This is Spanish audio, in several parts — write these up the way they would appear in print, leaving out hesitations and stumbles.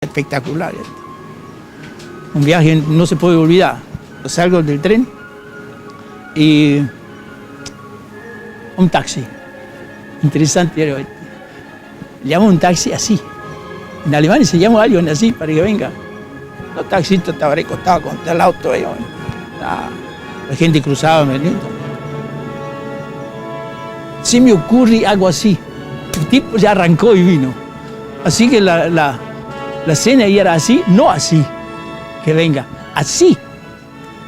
Espectacular. Un viaje no se puede olvidar. Salgo del tren y un taxi. Interesante. Llamo un taxi así. En Alemania se llama a alguien así para que venga. Los taxistas estaban recostados contra el auto. La gente cruzaba. Se me ocurre algo así. El tipo ya arrancó y vino. Así que la cena era así, no así, que venga, así.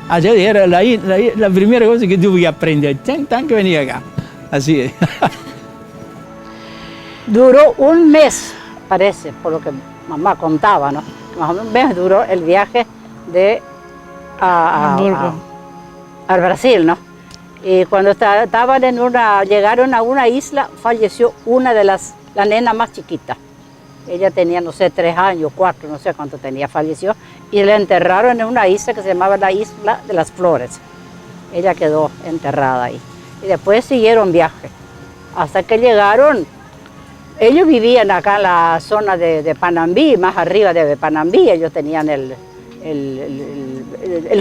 Allá era la primera cosa que tuve que aprender, tan que venía acá, así. Duró un mes, parece, por lo que mamá contaba, ¿no? Más o menos un mes duró el viaje al Brasil, ¿no? Y cuando estaban llegaron a una isla, falleció una de la nena más chiquita. Ella tenía, no sé, 3 años, 4, no sé cuánto tenía, falleció. Y la enterraron en una isla que se llamaba la Isla de las Flores. Ella quedó enterrada ahí. Y después siguieron viaje. Hasta que llegaron, ellos vivían acá en la zona de Panambí, más arriba de Panambí. Ellos tenían el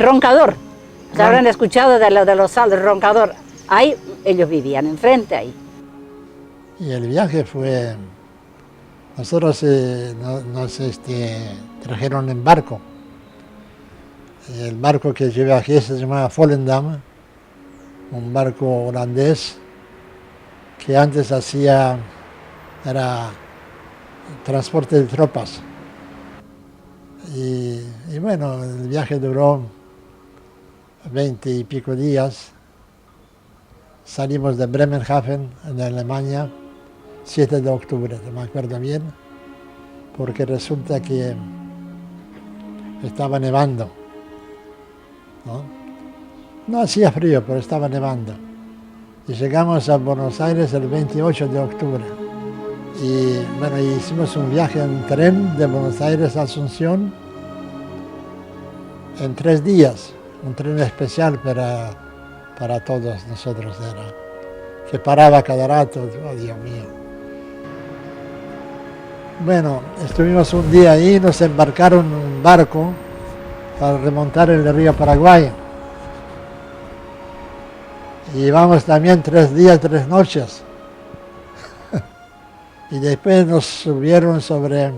roncador. ¿Se habrán escuchado de los saldos, el roncador? Ahí ellos vivían, enfrente ahí. Y el viaje fue... Nosotros nos trajeron en barco. El barco que llevé aquí se llamaba Volendam, un barco holandés que antes era transporte de tropas. Y bueno, el viaje duró 20 y pico días. Salimos de Bremerhaven, en Alemania, 7 de octubre, no me acuerdo bien, porque resulta que estaba nevando, ¿no? No hacía frío, pero estaba nevando. Y llegamos a Buenos Aires el 28 de octubre. Y bueno, hicimos un viaje en tren de Buenos Aires a Asunción en 3 días, un tren especial para todos nosotros era, que paraba cada rato, oh Dios mío. Bueno, estuvimos un día ahí, nos embarcaron en un barco para remontar el río Paraguay. Y llevamos también 3 días, 3 noches. Y después nos subieron sobre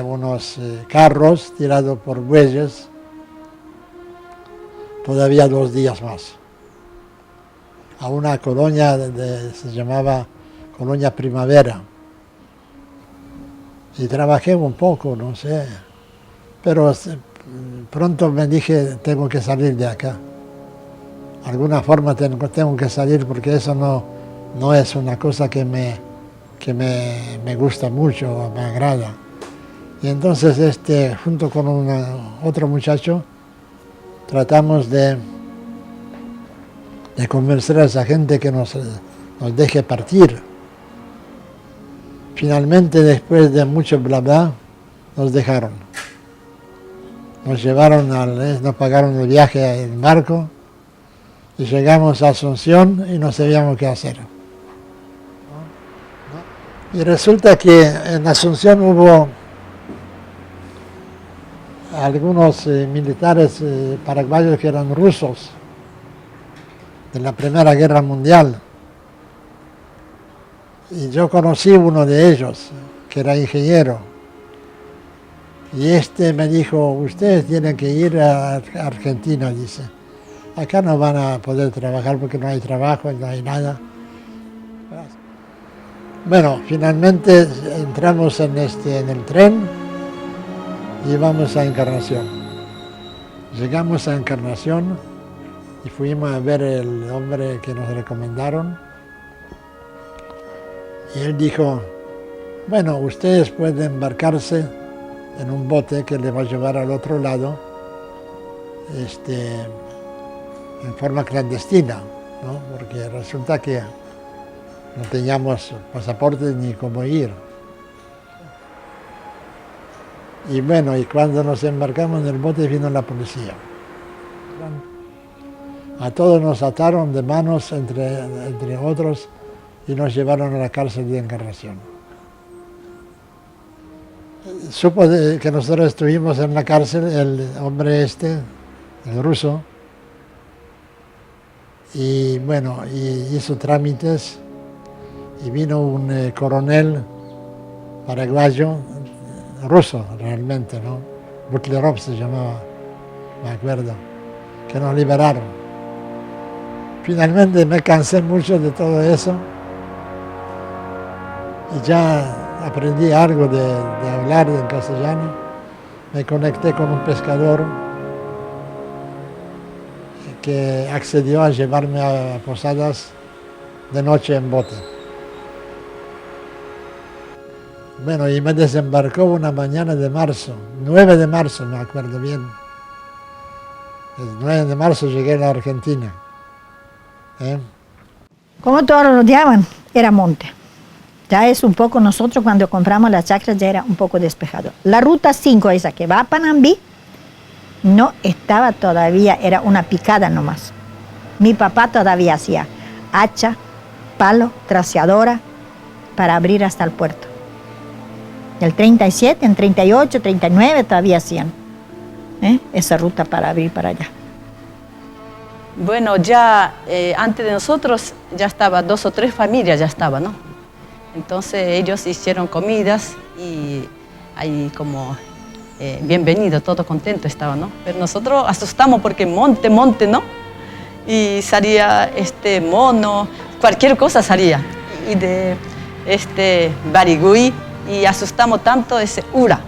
unos carros tirados por bueyes, todavía 2 días más. A una colonia, se llamaba Colonia Primavera. Y trabajé un poco, no sé, pero pronto me dije, tengo que salir de acá. De alguna forma tengo que salir porque eso no es una cosa que me gusta mucho o me agrada. Y entonces junto con otro muchacho tratamos de convencer a esa gente que nos deje partir. Finalmente, después de mucho bla bla, nos dejaron. Nos llevaron nos pagaron el viaje en barco y llegamos a Asunción y no sabíamos qué hacer. Y resulta que en Asunción hubo algunos militares paraguayos que eran rusos de la Primera Guerra Mundial. Y yo conocí uno de ellos, que era ingeniero. Y me dijo, ustedes tienen que ir a Argentina, dice. Acá no van a poder trabajar porque no hay trabajo, no hay nada. Bueno, finalmente entramos en el tren y vamos a Encarnación. Llegamos a Encarnación y fuimos a ver el hombre que nos recomendaron. Y él dijo, bueno, ustedes pueden embarcarse en un bote que les va a llevar al otro lado, en forma clandestina, ¿no? Porque resulta que no teníamos pasaporte ni cómo ir. Y bueno, y cuando nos embarcamos en el bote vino la policía. A todos nos ataron de manos, entre otros, y nos llevaron a la cárcel de Encarnación. supo que nosotros estuvimos en la cárcel, el hombre este, el ruso, y bueno, y hizo trámites, y vino un coronel paraguayo, ruso realmente, ¿no? Butlerov se llamaba, me acuerdo, que nos liberaron. Finalmente me cansé mucho de todo eso y ya aprendí algo de hablar en castellano. Me conecté con un pescador que accedió a llevarme a Posadas de noche en bote. Bueno, y me desembarcó una mañana de marzo, 9 de marzo, me acuerdo bien. El 9 de marzo llegué a la Argentina. Como todos lo rodeaban, era monte. Ya es un poco, nosotros cuando compramos la chacra ya era un poco despejado. La ruta 5, esa que va a Panambí, no estaba todavía, era una picada nomás. Mi papá todavía hacía hacha, palo, traseadora para abrir hasta el puerto. El 37, en 38, 39 todavía hacían esa ruta para abrir para allá. Bueno, ya antes de nosotros ya estaba 2 o 3 familias, ya estaba, ¿no? Entonces ellos hicieron comidas y ahí como bienvenido, todo contento estaba, ¿no? Pero nosotros asustamos porque monte, ¿no? Y salía mono, cualquier cosa salía. Y de barigüí, y asustamos tanto ese ura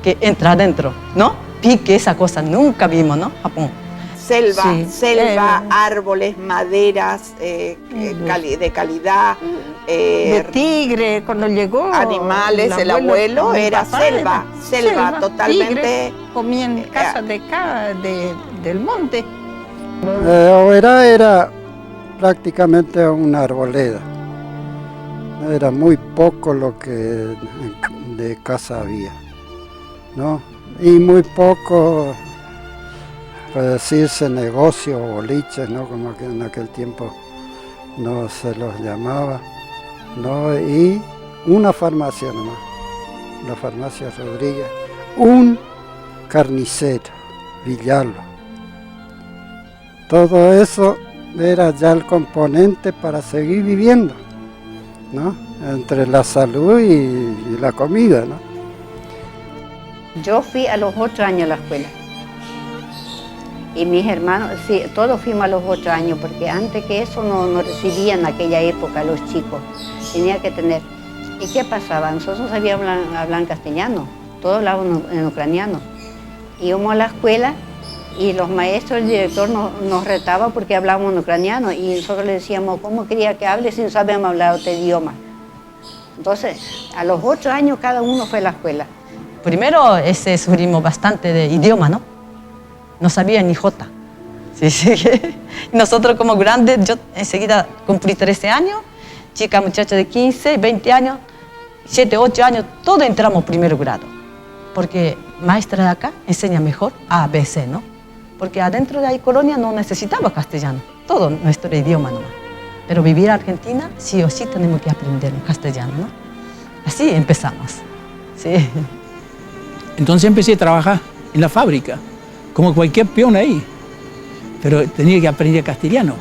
que entra adentro, ¿no? Pique, esa cosa nunca vimos, ¿no? Japón. Selva, Sí. selva, árboles, maderas de calidad, De tigre, cuando llegó. animales, el abuelo mi era papá selva, totalmente. Tigre, comía en casas del monte. Oberá era prácticamente una arboleda. Era muy poco lo que de casa había, ¿no? Y muy poco, para decirse, negocio o boliches, ¿no? Como que en aquel tiempo no se los llamaba, ¿no? Y una farmacia nomás, la farmacia Rodríguez, un carnicero, Villalba. Todo eso era ya el componente para seguir viviendo, ¿no? Entre la salud y la comida, ¿no? Yo fui a los 8 años a la escuela. Y mis hermanos, sí, todos fuimos a los 8 años, porque antes que eso no recibían en aquella época los chicos. Tenía que tener. ¿Y qué pasaba? Nosotros no sabíamos hablar castellano, todos hablaban en ucraniano. Íbamos a la escuela y los maestros, el director nos retaba porque hablábamos en ucraniano y nosotros le decíamos, ¿cómo quería que hable si no sabemos hablar otro idioma? Entonces, a los 8 años cada uno fue a la escuela. Primero sufrimos bastante de idioma, ¿no? No sabía ni jota. Sí. Nosotros como grandes, yo enseguida cumplí 13 años, chica, muchacha de 15, 20 años, 7, 8 años, todos entramos primero grado. Porque maestra de acá enseña mejor A, B, C, ¿no? Porque adentro de ahí colonia no necesitaba castellano, todo nuestro idioma nomás. Pero vivir en Argentina, sí o sí tenemos que aprender castellano, ¿no? Así empezamos, sí. Entonces empecé a trabajar en la fábrica, como cualquier peón ahí, pero tenía que aprender castellano.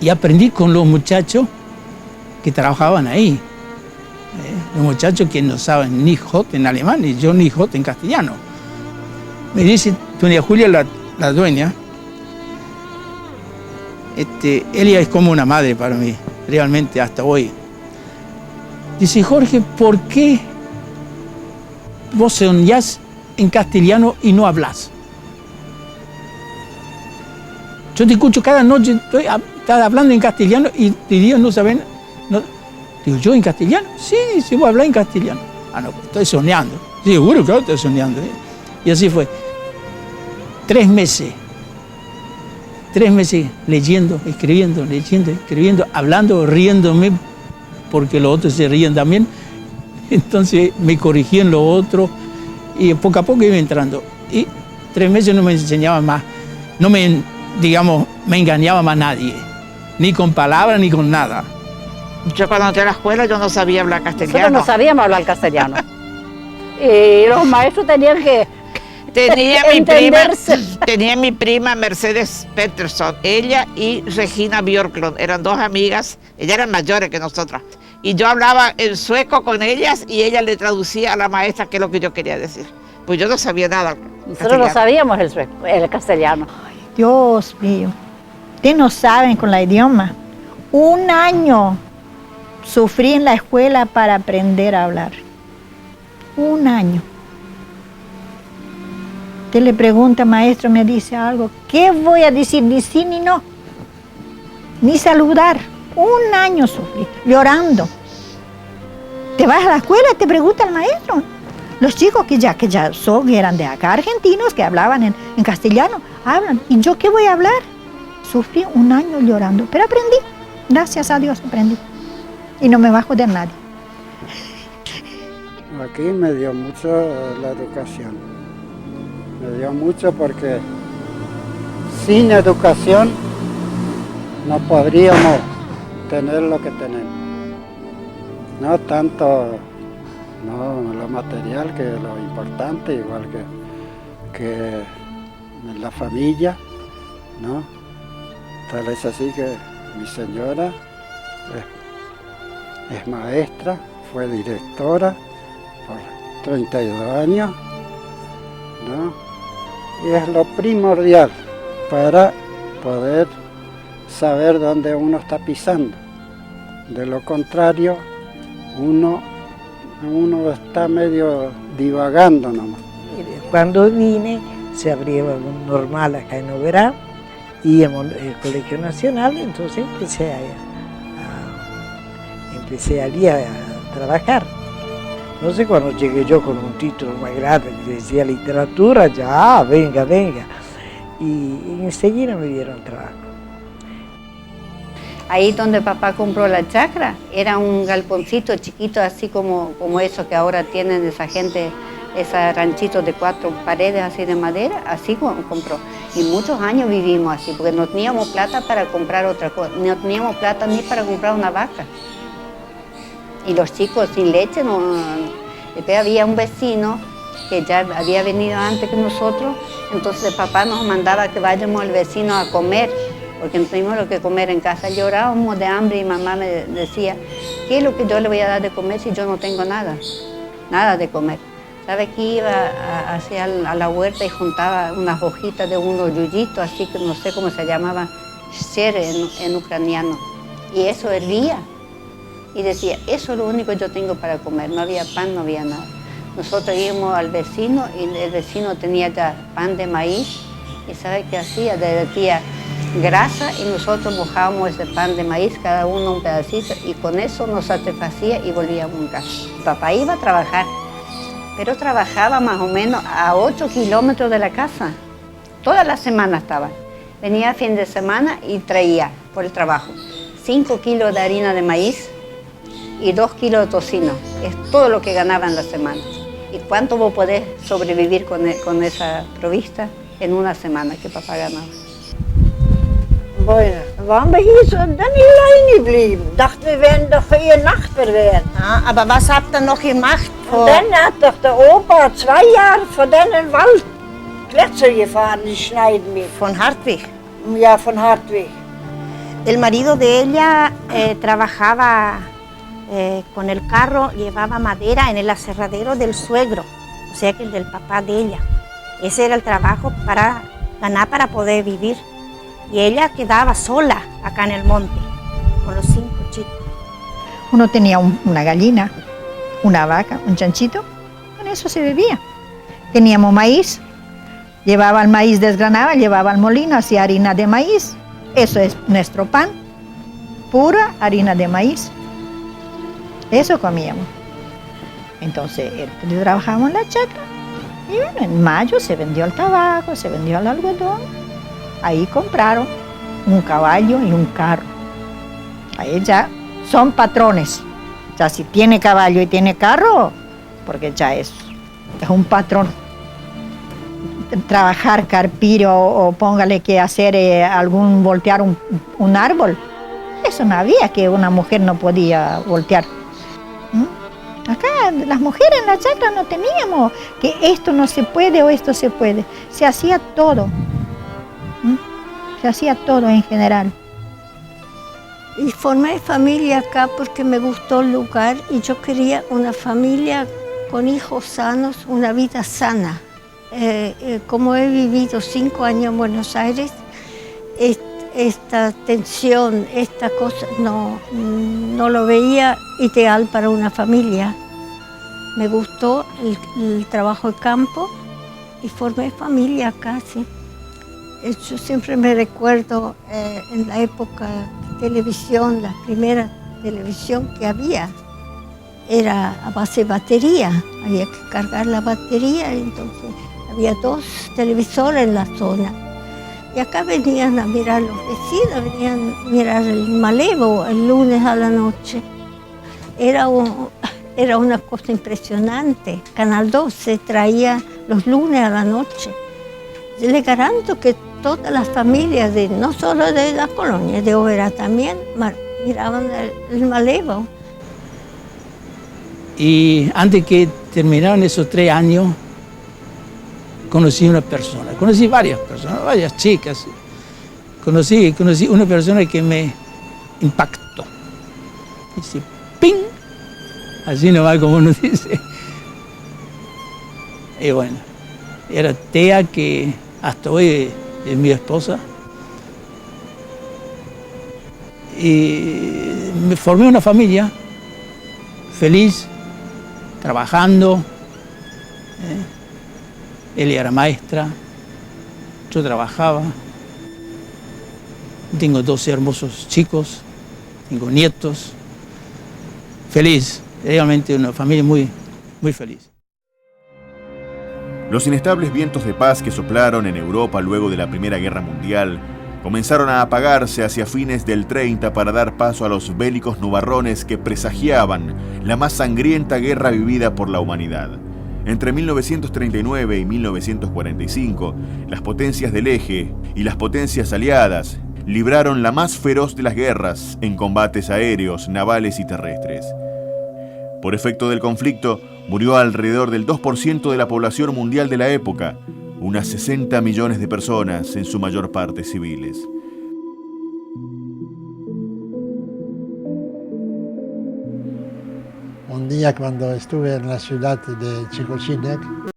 Y aprendí con los muchachos que trabajaban ahí. Los muchachos que no saben ni jota en alemán, ni yo ni jota en castellano. Me dice doña Julia, la dueña, ella es como una madre para mí, realmente hasta hoy. Dice, Jorge, ¿por qué vos soñás en castellano y no hablas? Yo te escucho cada noche, estás hablando en castellano y ellos no saben. No. Digo, ¿yo en castellano? Sí, voy a hablar en castellano. Ah, no, pues estoy soñando. Sí, seguro, claro, estoy soñando. Y así fue. 3 meses. 3 meses leyendo, escribiendo, hablando, riéndome, porque los otros se ríen también. Entonces me corrigían los otros y poco a poco iba entrando. Y 3 meses no me enseñaba más, no me, digamos, me engañaba más nadie, ni con palabras ni con nada. Yo cuando entré a la escuela yo no sabía hablar castellano. Nosotros no sabíamos hablar castellano. Y los maestros tenían que Tenía entenderse. mi prima Mercedes Peterson, ella y Regina Björklund, eran dos amigas, ellas eran mayores que nosotras. Y yo hablaba en sueco con ellas y ella le traducía a la maestra qué es lo que yo quería decir. Pues yo no sabía nada. Nosotros no sabíamos el castellano. Dios mío, ustedes no saben con la idioma. 1 año sufrí en la escuela para aprender a hablar. 1 año. Usted le pregunta, maestro, me dice algo, ¿qué voy a decir? Ni sí ni no. Ni saludar. 1 año sufrí, llorando. Te vas a la escuela y te pregunta el maestro. Los chicos que ya eran de acá, argentinos, que hablaban en castellano, hablan. ¿Y yo qué voy a hablar? Sufrí 1 año llorando, pero aprendí. Gracias a Dios aprendí. Y no me va a joder nadie. Aquí me dio mucho la educación. Me dio mucho porque sin educación no podríamos tener lo que tenemos. No tanto lo material, que es lo importante, igual que en la familia, ¿no? Tal es así que mi señora es maestra, fue directora por 32 años, ¿no? Y es lo primordial para poder saber dónde uno está pisando. De lo contrario, uno está medio divagando nomás. Cuando vine, se abría un normal acá en Oberá y en el Colegio Nacional, entonces empecé allí a trabajar. No sé, cuando llegué yo con un título más grande que decía literatura, ya, venga. Y enseguida me dieron trabajo. Ahí donde papá compró la chacra, era un galponcito chiquito, así como eso que ahora tienen esa gente, esos ranchitos de 4 paredes así de madera, así compró. Y muchos años vivimos así, porque no teníamos plata para comprar otra cosa, no teníamos plata ni para comprar una vaca. Y los chicos sin leche, después había un vecino que ya había venido antes que nosotros, entonces papá nos mandaba que vayamos al vecino a comer, porque no teníamos lo que comer en casa. Llorábamos de hambre y mamá me decía, ¿qué es lo que yo le voy a dar de comer si yo no tengo nada de comer? ¿Sabe que iba hacia la huerta y juntaba unas hojitas de unos yuyitos, así que no sé cómo se llamaba, sher en ucraniano, y eso hervía? Y decía, eso es lo único que yo tengo para comer, no había pan, no había nada. Nosotros íbamos al vecino y el vecino tenía ya pan de maíz y ¿sabe qué hacía? Derretía grasa y nosotros mojábamos ese pan de maíz, cada uno un pedacito, y con eso nos satisfacía y volvíamos a casa. Papá iba a trabajar, pero trabajaba más o menos a 8 kilómetros de la casa. Toda la semana estaba. Venía fin de semana y traía por el trabajo 5 kilos de harina de maíz y 2 kilos de tocino. Es todo lo que ganaba en la semana. ¿Y cuánto vos podés sobrevivir con esa provista en una semana que papá ganaba? Bueno, waren wir hier so dann allein geblieben. Dachten, wir werden doch für ihr Nachbar werden. Ja, aber was habt ihr noch gemacht? Und dann hat doch der Opa 2 Jahre von denen Wald Plätze gefahren, die schneiden mit. Von Hartwig. Ja, von Hartwig. El marido de ella trabajaba con el carro, llevaba madera en el aserradero del suegro, o sea que el del papá de ella. Ese era el trabajo para ganar, para poder vivir. Y ella quedaba sola acá en el monte, con los 5 chicos. Uno tenía una gallina, una vaca, un chanchito, con eso se vivía. Teníamos maíz, llevaba el maíz desgranado, llevaba al molino, hacía harina de maíz. Eso es nuestro pan, pura harina de maíz. Eso comíamos. Entonces, trabajábamos en la chacra. Y bueno, en mayo se vendió el tabaco, se vendió el algodón. Ahí compraron un caballo y un carro. Ahí ya son patrones. Ya si tiene caballo y tiene carro, porque ya es un patrón. Trabajar, carpir o póngale que hacer voltear un árbol. Eso no había, que una mujer no podía voltear. Acá las mujeres en la chacra no teníamos que esto no se puede o esto se puede. Se hacía todo. Se hacía todo en general. Y formé familia acá porque me gustó el lugar y yo quería una familia con hijos sanos, una vida sana. Como he vivido 5 años en Buenos Aires, esta tensión, esta cosa, no lo veía ideal para una familia. Me gustó el trabajo de campo y formé familia acá, sí. Yo siempre me recuerdo en la época de televisión, la primera televisión que había era a base de batería, había que cargar la batería, entonces había 2 televisores en la zona. Y acá venían a mirar los vecinos, venían a mirar el Malevo el lunes a la noche. Era una cosa impresionante. Canal 12 traía los lunes a la noche. Le garanto que todas las familias, no solo de la colonia, de Oberá también, miraban el Malevo. Y antes que terminaran esos 3 años, conocí una persona, conocí varias personas, varias chicas. Conocí una persona que me impactó. Dice, ¡ping! Así nomás como uno dice. Y bueno, era Tea, que hasta hoy es mi esposa. Y me formé una familia feliz, trabajando. Ella era maestra, yo trabajaba. Tengo 2 hermosos chicos, tengo nietos. Feliz, realmente una familia muy, muy feliz. Los inestables vientos de paz que soplaron en Europa luego de la Primera Guerra Mundial comenzaron a apagarse hacia fines del 30 para dar paso a los bélicos nubarrones que presagiaban la más sangrienta guerra vivida por la humanidad. Entre 1939 y 1945, las potencias del Eje y las potencias aliadas libraron la más feroz de las guerras en combates aéreos, navales y terrestres. Por efecto del conflicto, murió alrededor del 2% de la población mundial de la época, unas 60 millones de personas, en su mayor parte civiles. Un día cuando estuve en la ciudad de Chicochínec,